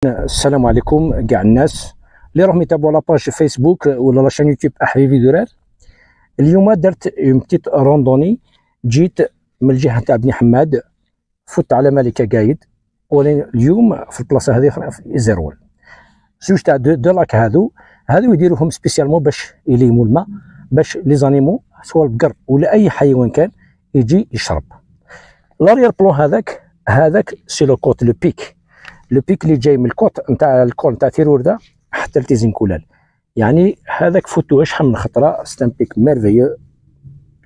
السلام عليكم كاع الناس اللي راهم يتابعوا لاباج فيسبوك ولا لاشين يوتيوب احبيبي درار. اليوم درت اون بتيت روندوني، جيت من الجهه تاع بني حماد، فت على ملكه قايد، واليوم في البلاصه هذه في إزيروال. زوج تاع دو لاك هادو يديروهم سبيسيالمون باش يليموا الماء، باش لي زانيمو سواء البقر ولا اي حيوان كان يجي يشرب. لاريير بلون هذاك سي لو كوت لو بيك اللي جاي من الكوت نتاع الكول نتاع تيروردا حتى لتيزين كولال. يعني هذاك فوتوه شحال من خطره، ستان بيك ميرفيو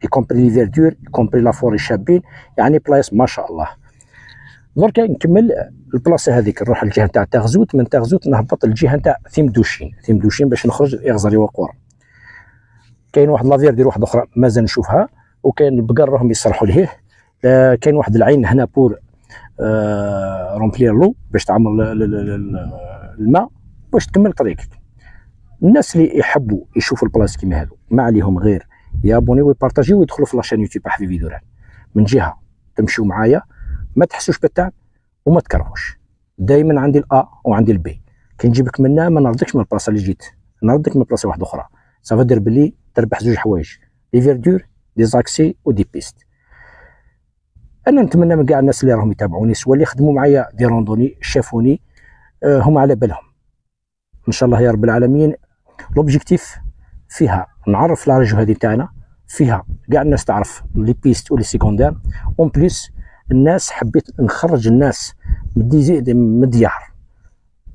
يكومبري لي فيردور يكومبري لا فوري شابين، يعني بلايص ما شاء الله. دركا نكمل البلاصه هذيك، نروح للجهه نتاع تاغزوت، من تاغزوت نهبط للجهه نتاع ثيمدوشين باش نخرج اغزري وقور. كاين واحد لا فيردور واحده اخرى مازال نشوفها، وكاين البقر راهم يصرحوا لهيه. كاين واحد العين هنا بور رومبلير لو باش تعمر الماء باش تكمل طريقك. الناس اللي يحبوا يشوفوا البلاصه كيما هادو ما عليهم غير يابوني ويبارطاجيو ويدخلوا في لاشين يوتيوب حبيبي دوران. من جهه تمشيو معايا ما تحسوش بالتعب وما تكرهوش، دائما عندي الا وعندي البي، كي نجيبك منا ما نردكش من البلاصه اللي جيت، نردك من بلاصه واحده اخرى. صافا دير بلي تربح زوج حوايج، لي فيردور دي زاكسي ودي بيست. انا نتمنى من كاع الناس اللي راهم يتابعوني سواء اللي خدموا معايا دي روندوني شافوني هم على بالهم ان شاء الله يا رب العالمين. لوبجيكتيف فيها نعرف لا ريجو هذه تاعنا، فيها كاع الناس تعرف لي بيست ولي سيكوندير، اون بليس الناس حبيت نخرج الناس من الديار،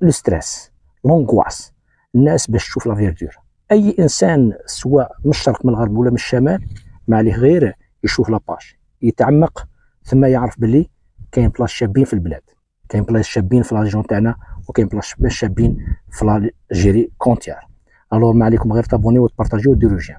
الستريس لونغواس، الناس باش تشوف لا فيردور. اي انسان سواء من الشرق من الغرب ولا من الشمال ما عليه غير يشوف لاباج، يتعمق ثم يعرف باللي كاين بلاص شابين في البلاد، كاين بلاص شابين في لا ريجون تاعنا، وكاين بلاص شابين في الجيري كونتيار. الوغ ما عليكم غير تابوني وتبارطاجيو وديروا جيم.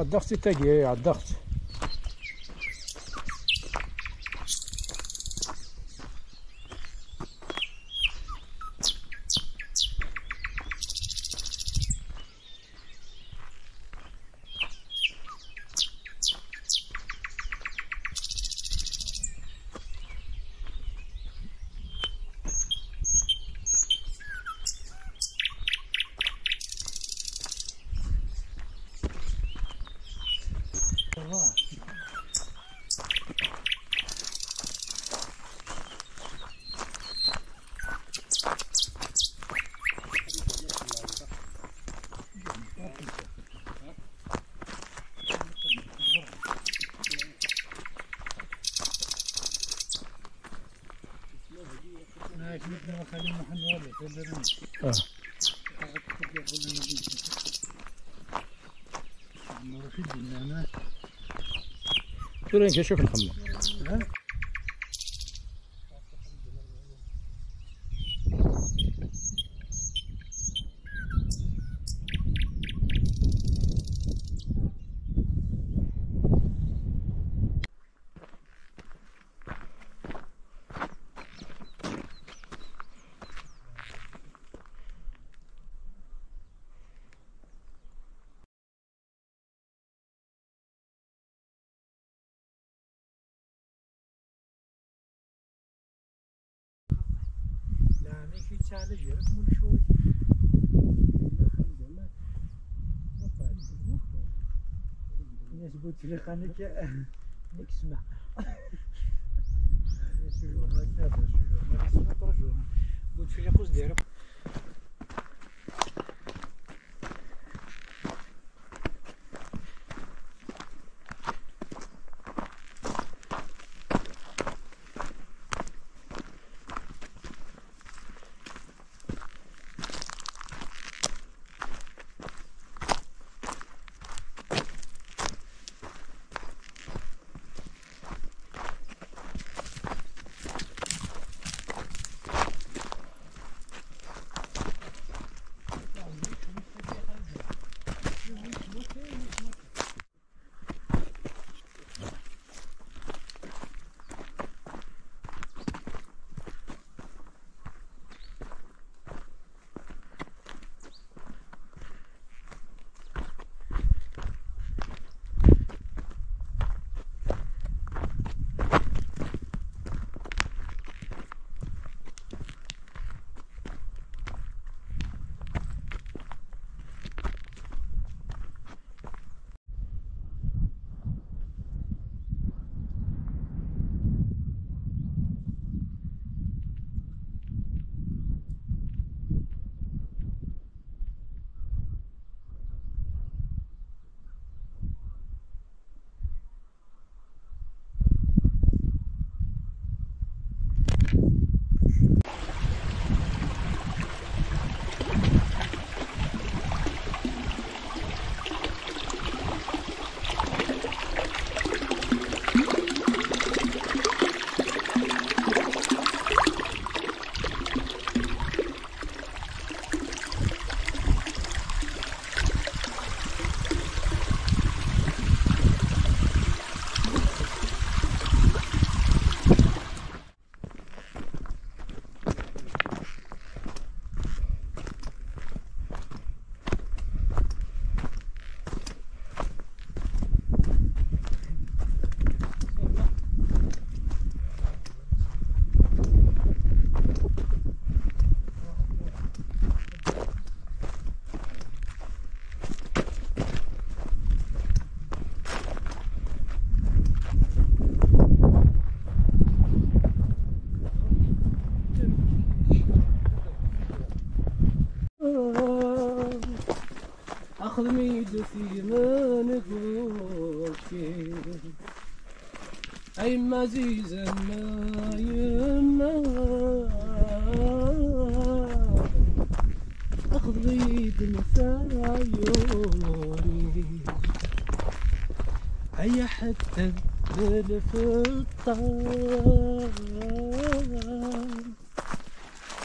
الضغط تاقي على الضغط. تقول لك شوف الخمة. في تعالج يركبون شوي. الناس قلت لي خليك نسمع. قلت في قوس ديالك. اخذ ميد في ما نقول فيه اي مزيزا ما يما اخذ ميد مثل عيوني اي حتى تلف الطعام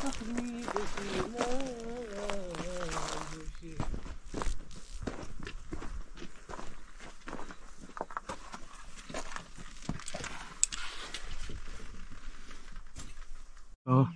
اخذ ميد في ما اه